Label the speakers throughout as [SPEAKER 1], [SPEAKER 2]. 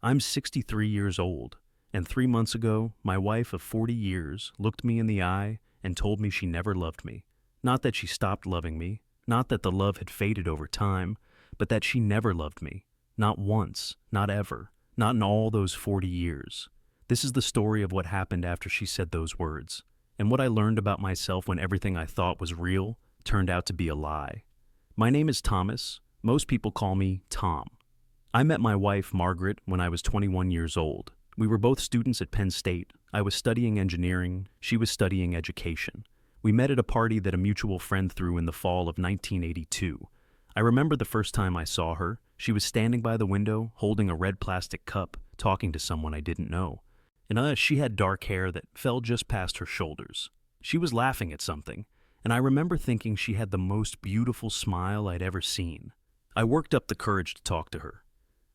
[SPEAKER 1] I'm 63 years old, and 3 months ago, my wife of 40 years looked me in the eye and told me she never loved me. Not that she stopped loving me, not that the love had faded over time, but that she never loved me. Not once, not ever, not in all those 40 years. This is the story of what happened after she said those words, and what I learned about myself when everything I thought was real turned out to be a lie. My name is Thomas. Most people call me Tom. I met my wife, Margaret, when I was 21 years old. We were both students at Penn State. I was studying engineering, she was studying education. We met at a party that a mutual friend threw in the fall of 1982. I remember the first time I saw her. She was standing by the window, holding a red plastic cup, talking to someone I didn't know. And she had dark hair that fell just past her shoulders. She was laughing at something, and I remember thinking she had the most beautiful smile I'd ever seen. I worked up the courage to talk to her.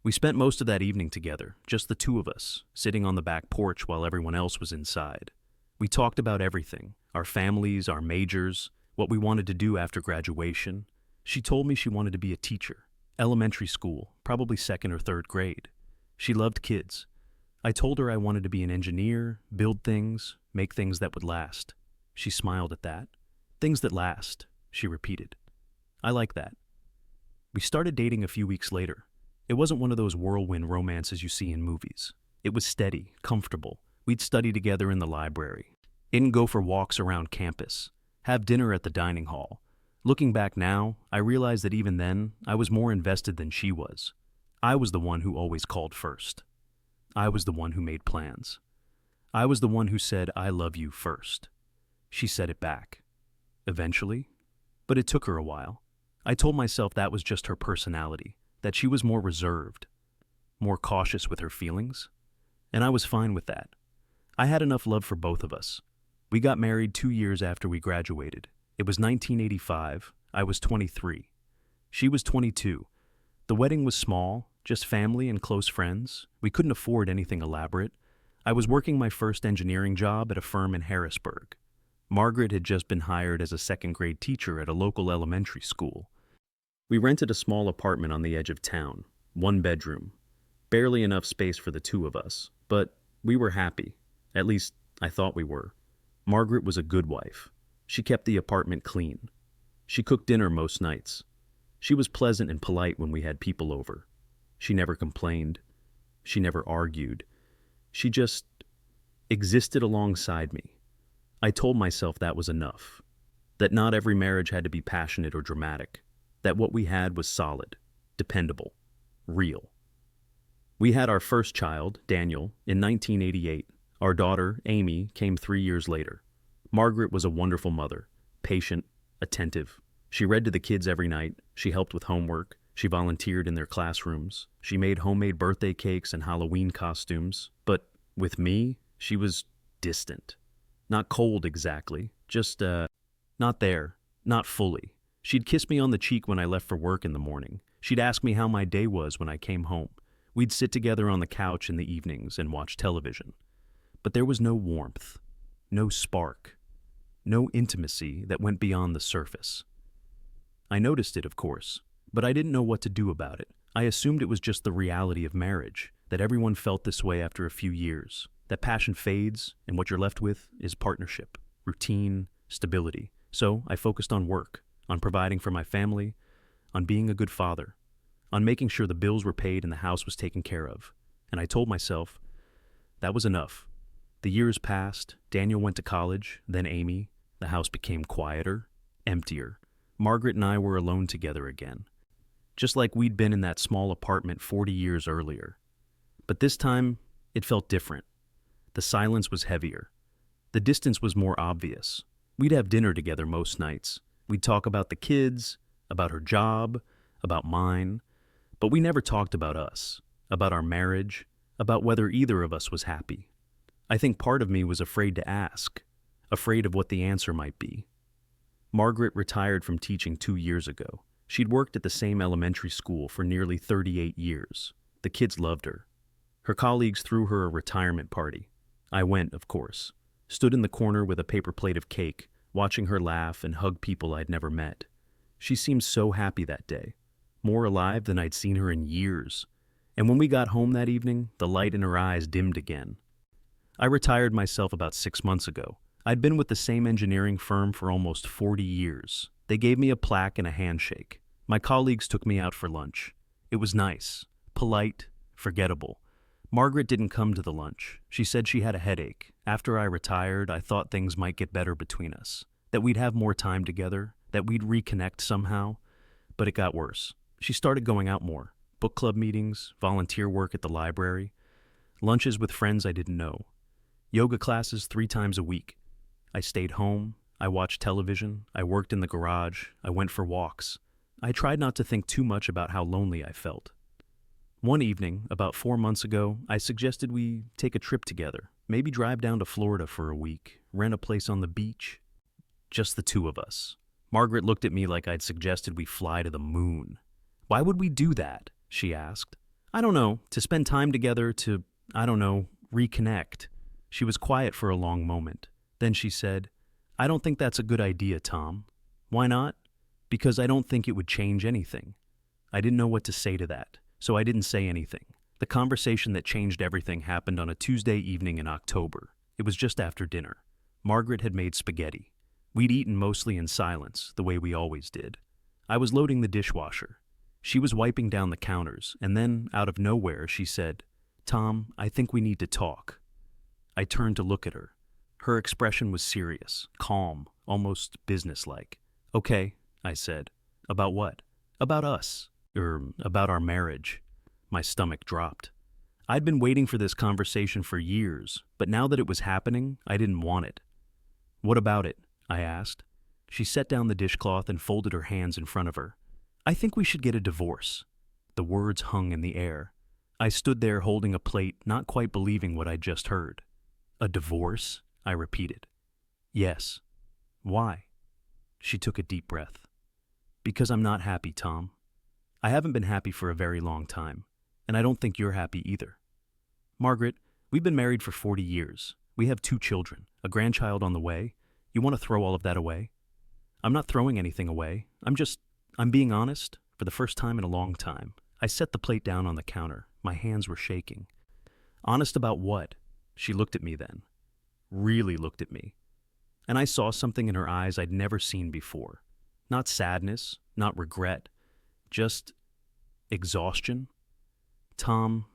[SPEAKER 1] We spent most of that evening together, just the two of us, sitting on the back porch while everyone else was inside. We talked about everything, our families, our majors, what we wanted to do after graduation. She told me she wanted to be a teacher, elementary school, probably second or third grade. She loved kids. I told her I wanted to be an engineer, build things, make things that would last. She smiled at that. Things that last, she repeated. I like that. We started dating a few weeks later. It wasn't one of those whirlwind romances you see in movies. It was steady, comfortable. We'd study together in the library, and go for walks around campus, have dinner at the dining hall. Looking back now, I realize that even then, I was more invested than she was. I was the one who always called first. I was the one who made plans. I was the one who said, "I love you" first. She said it back. Eventually. But it took her a while. I told myself that was just her personality, that she was more reserved, more cautious with her feelings, and I was fine with that. I had enough love for both of us. We got married 2 years after we graduated. It was 1985. I was 23. She was 22. The wedding was small, just family and close friends. We couldn't afford anything elaborate. I was working my first engineering job at a firm in Harrisburg. Margaret had just been hired as a second-grade teacher at a local elementary school. We rented a small apartment on the edge of town, 1 bedroom. Barely enough space for the two of us, but we were happy. At least, I thought we were. Margaret was a good wife. She kept the apartment clean. She cooked dinner most nights. She was pleasant and polite when we had people over. She never complained. She never argued. She just existed alongside me. I told myself that was enough. That not every marriage had to be passionate or dramatic. That what we had was solid, dependable, real. We had our first child, Daniel, in 1988. Our daughter, Amy, came 3 years later. Margaret was a wonderful mother, patient, attentive. She read to the kids every night. She helped with homework. She volunteered in their classrooms. She made homemade birthday cakes and Halloween costumes. But with me, she was distant. Not cold exactly, just, not there, not fully. She'd kiss me on the cheek when I left for work in the morning. She'd ask me how my day was when I came home. We'd sit together on the couch in the evenings and watch television. But there was no warmth, no spark, no intimacy that went beyond the surface. I noticed it, of course, but I didn't know what to do about it. I assumed it was just the reality of marriage, that everyone felt this way after a few years, that passion fades and what you're left with is partnership, routine, stability. So I focused on work, on providing for my family, on being a good father, on making sure the bills were paid and the house was taken care of. And I told myself, that was enough. The years passed, Daniel went to college, then Amy. The house became quieter, emptier. Margaret and I were alone together again, just like we'd been in that small apartment 40 years earlier. But this time, it felt different. The silence was heavier. The distance was more obvious. We'd have dinner together most nights. We'd talk about the kids, about her job, about mine. But we never talked about us, about our marriage, about whether either of us was happy. I think part of me was afraid to ask, afraid of what the answer might be. Margaret retired from teaching 2 years ago. She'd worked at the same elementary school for nearly 38 years. The kids loved her. Her colleagues threw her a retirement party. I went, of course, stood in the corner with a paper plate of cake, watching her laugh and hug people I'd never met. She seemed so happy that day, more alive than I'd seen her in years. And when we got home that evening, the light in her eyes dimmed again. I retired myself about 6 months ago. I'd been with the same engineering firm for almost 40 years. They gave me a plaque and a handshake. My colleagues took me out for lunch. It was nice, polite, forgettable. Margaret didn't come to the lunch. She said she had a headache. After I retired, I thought things might get better between us, that we'd have more time together, that we'd reconnect somehow. But it got worse. She started going out more. Book club meetings, volunteer work at the library, lunches with friends I didn't know, yoga classes 3 times a week. I stayed home, I watched television, I worked in the garage, I went for walks. I tried not to think too much about how lonely I felt. One evening, about 4 months ago, I suggested we take a trip together, maybe drive down to Florida for a week, rent a place on the beach. Just the two of us. Margaret looked at me like I'd suggested we fly to the moon. Why would we do that? She asked. I don't know, to spend time together, to, reconnect. She was quiet for a long moment. Then she said, I don't think that's a good idea, Tom. Why not? Because I don't think it would change anything. I didn't know what to say to that, so I didn't say anything. The conversation that changed everything happened on a Tuesday evening in October. It was just after dinner. Margaret had made spaghetti. We'd eaten mostly in silence, the way we always did. I was loading the dishwasher. She was wiping down the counters, and then, out of nowhere, she said, Tom, I think we need to talk. I turned to look at her. Her expression was serious, calm, almost businesslike. Okay, I said. About what? About us. About our marriage. My stomach dropped. I'd been waiting for this conversation for years, but now that it was happening, I didn't want it. What about it? I asked. She set down the dishcloth and folded her hands in front of her. I think we should get a divorce. The words hung in the air. I stood there holding a plate, not quite believing what I'd just heard. A divorce? I repeated. Yes. Why? She took a deep breath. Because I'm not happy, Tom. I haven't been happy for a very long time, and I don't think you're happy either. Margaret, we've been married for 40 years. We have 2 children, a grandchild on the way. You want to throw all of that away? I'm not throwing anything away. I'm being honest. For the first time in a long time, I set the plate down on the counter. My hands were shaking. Honest about what? She looked at me then. Really looked at me. And I saw something in her eyes I'd never seen before. Not sadness, not regret, just exhaustion. Tom,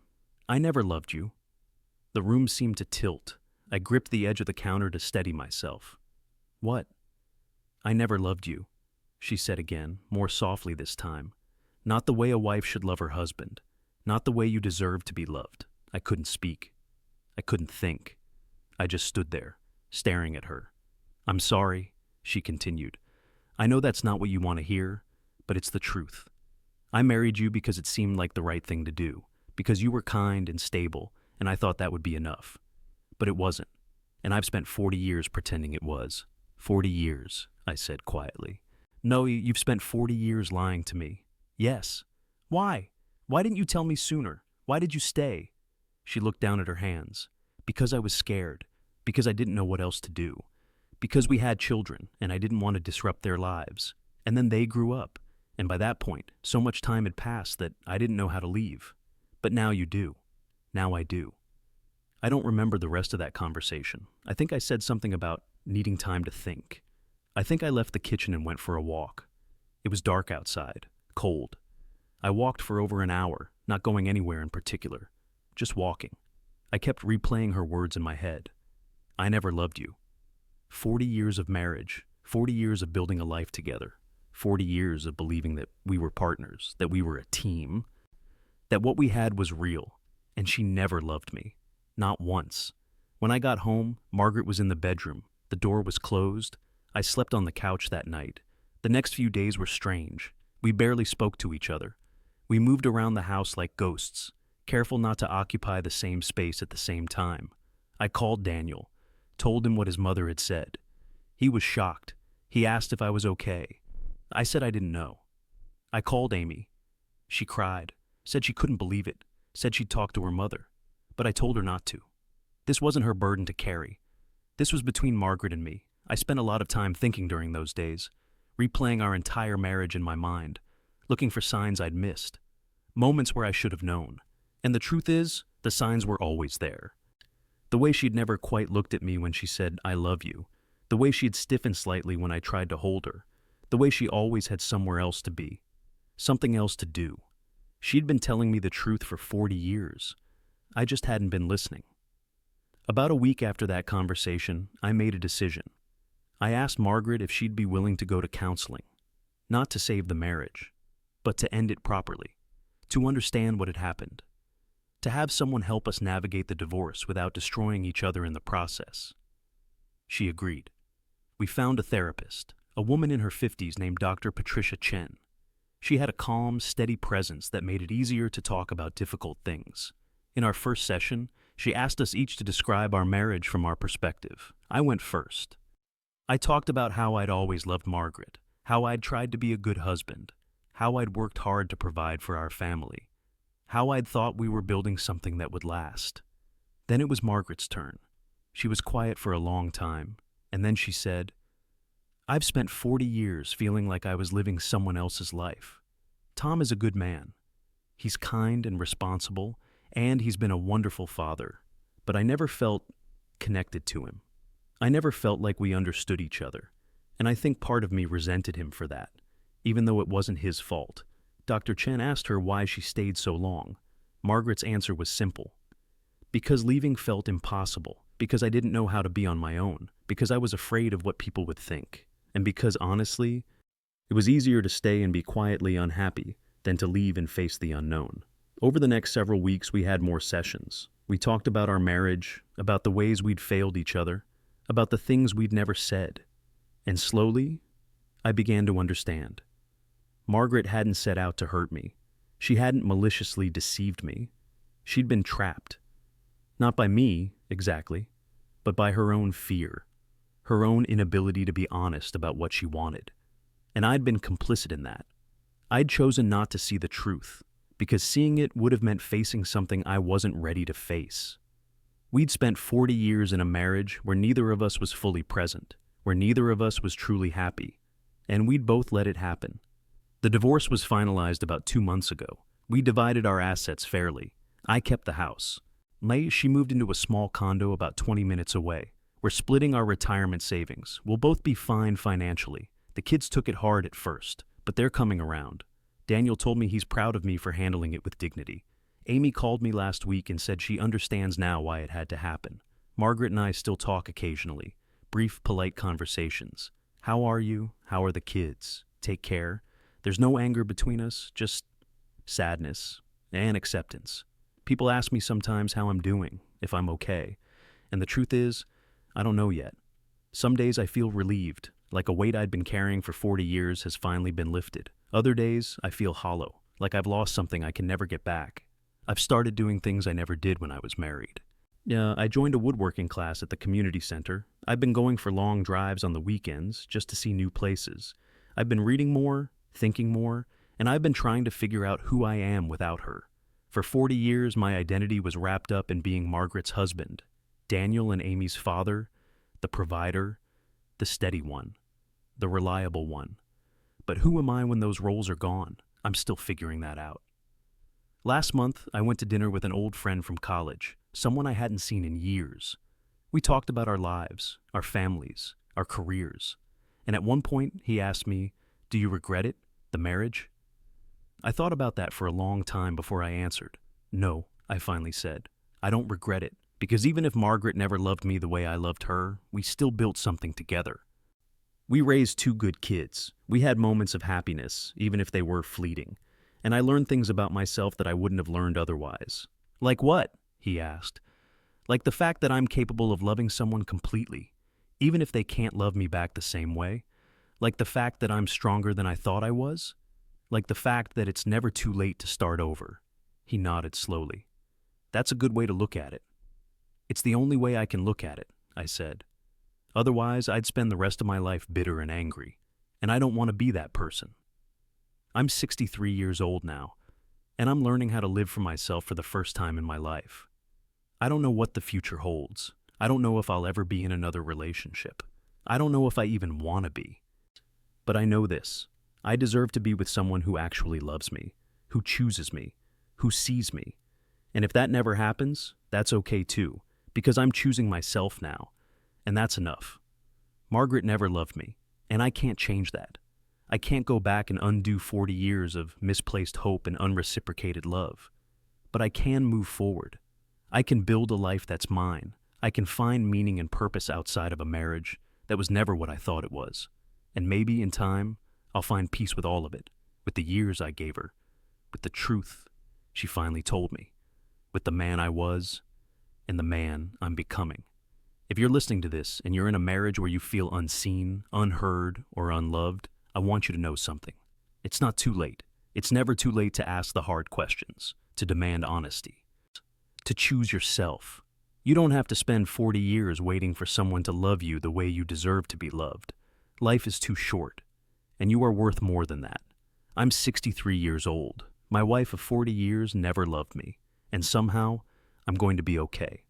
[SPEAKER 1] I never loved you. The room seemed to tilt. I gripped the edge of the counter to steady myself. What? I never loved you, she said again, more softly this time. Not the way a wife should love her husband. Not the way you deserve to be loved. I couldn't speak. I couldn't think. I just stood there, staring at her. I'm sorry, she continued. I know that's not what you want to hear, but it's the truth. I married you because it seemed like the right thing to do, because you were kind and stable, and I thought that would be enough. But it wasn't, and I've spent 40 years pretending it was. 40 years, I said quietly. No, you've spent 40 years lying to me. Yes. Why? Why didn't you tell me sooner? Why did you stay? She looked down at her hands. Because I was scared. Because I didn't know what else to do. Because we had children, and I didn't want to disrupt their lives. And then they grew up, and by that point, so much time had passed that I didn't know how to leave. But now you do. Now I do. I don't remember the rest of that conversation. I think I said something about needing time to think. I think I left the kitchen and went for a walk. It was dark outside, cold. I walked for over an hour, not going anywhere in particular, just walking. I kept replaying her words in my head. I never loved you. 40 years of marriage, 40 years of building a life together, 40 years of believing that we were partners, that we were a team, that what we had was real, and she never loved me. Not once. When I got home, Margaret was in the bedroom. The door was closed. I slept on the couch that night. The next few days were strange. We barely spoke to each other. We moved around the house like ghosts, careful not to occupy the same space at the same time. I called Daniel, told him what his mother had said. He was shocked. He asked if I was okay. I said I didn't know. I called Amy. She cried, said she couldn't believe it, said she'd talked to her mother. But I told her not to. This wasn't her burden to carry. This was between Margaret and me. I spent a lot of time thinking during those days, replaying our entire marriage in my mind, looking for signs I'd missed, moments where I should have known. And the truth is, the signs were always there. The way she'd never quite looked at me when she said, "I love you." The way she'd stiffened slightly when I tried to hold her. The way she always had somewhere else to be. Something else to do. She'd been telling me the truth for 40 years. I just hadn't been listening. About a week after that conversation, I made a decision. I asked Margaret if she'd be willing to go to counseling. Not to save the marriage, but to end it properly. To understand what had happened. To have someone help us navigate the divorce without destroying each other in the process. She agreed. We found a therapist, a woman in her 50s named Dr. Patricia Chen. She had a calm, steady presence that made it easier to talk about difficult things. In our first session, she asked us each to describe our marriage from our perspective. I went first. I talked about how I'd always loved Margaret, how I'd tried to be a good husband, how I'd worked hard to provide for our family, how I'd thought we were building something that would last. Then it was Margaret's turn. She was quiet for a long time, and then she said, "I've spent 40 years feeling like I was living someone else's life. Tom is a good man. He's kind and responsible, and he's been a wonderful father, but I never felt connected to him. I never felt like we understood each other, and I think part of me resented him for that, even though it wasn't his fault." Dr. Chen asked her why she stayed so long. Margaret's answer was simple. "Because leaving felt impossible, because I didn't know how to be on my own, because I was afraid of what people would think, and because, honestly, it was easier to stay and be quietly unhappy than to leave and face the unknown." Over the next several weeks, we had more sessions. We talked about our marriage, about the ways we'd failed each other, about the things we'd never said. And slowly, I began to understand. Margaret hadn't set out to hurt me. She hadn't maliciously deceived me. She'd been trapped. Not by me, exactly, but by her own fear, her own inability to be honest about what she wanted. And I'd been complicit in that. I'd chosen not to see the truth, because seeing it would have meant facing something I wasn't ready to face. We'd spent 40 years in a marriage where neither of us was fully present, where neither of us was truly happy, and we'd both let it happen. The divorce was finalized about 2 months ago. We divided our assets fairly. I kept the house. She moved into a small condo about 20 minutes away. We're splitting our retirement savings. We'll both be fine financially. The kids took it hard at first, but they're coming around. Daniel told me he's proud of me for handling it with dignity. Amy called me last week and said she understands now why it had to happen. Margaret and I still talk occasionally. Brief, polite conversations. How are you? How are the kids? Take care. There's no anger between us, just sadness and acceptance. People ask me sometimes how I'm doing, if I'm okay. And the truth is, I don't know yet. Some days I feel relieved, like a weight I'd been carrying for 40 years has finally been lifted. Other days, I feel hollow, like I've lost something I can never get back. I've started doing things I never did when I was married. I joined a woodworking class at the community center. I've been going for long drives on the weekends just to see new places. I've been reading more, thinking more, and I've been trying to figure out who I am without her. For 40 years, my identity was wrapped up in being Margaret's husband, Daniel and Amy's father, the provider, the steady one, the reliable one. But who am I when those roles are gone? I'm still figuring that out. Last month, I went to dinner with an old friend from college, someone I hadn't seen in years. We talked about our lives, our families, our careers. And at one point, he asked me, "Do you regret it, the marriage?" I thought about that for a long time before I answered. "No," I finally said. "I don't regret it, because even if Margaret never loved me the way I loved her, we still built something together. We raised 2 good kids. We had moments of happiness, even if they were fleeting. And I learned things about myself that I wouldn't have learned otherwise." "Like what?" he asked. "Like the fact that I'm capable of loving someone completely, even if they can't love me back the same way. Like the fact that I'm stronger than I thought I was. Like the fact that it's never too late to start over." He nodded slowly. "That's a good way to look at it." "It's the only way I can look at it," I said. "Otherwise, I'd spend the rest of my life bitter and angry, and I don't want to be that person. I'm 63 years old now, and I'm learning how to live for myself for the first time in my life. I don't know what the future holds. I don't know if I'll ever be in another relationship. I don't know if I even want to be. But I know this. I deserve to be with someone who actually loves me, who chooses me, who sees me. And if that never happens, that's okay too, because I'm choosing myself now, and that's enough. Margaret never loved me, and I can't change that. I can't go back and undo 40 years of misplaced hope and unreciprocated love. But I can move forward. I can build a life that's mine. I can find meaning and purpose outside of a marriage that was never what I thought it was. And maybe in time, I'll find peace with all of it, with the years I gave her, with the truth she finally told me, with the man I was and the man I'm becoming. If you're listening to this and you're in a marriage where you feel unseen, unheard, or unloved, I want you to know something. It's not too late. It's never too late to ask the hard questions, to demand honesty, to choose yourself. You don't have to spend 40 years waiting for someone to love you the way you deserve to be loved. Life is too short, and you are worth more than that. I'm 63 years old. My wife of 40 years never loved me, and somehow I'm going to be okay.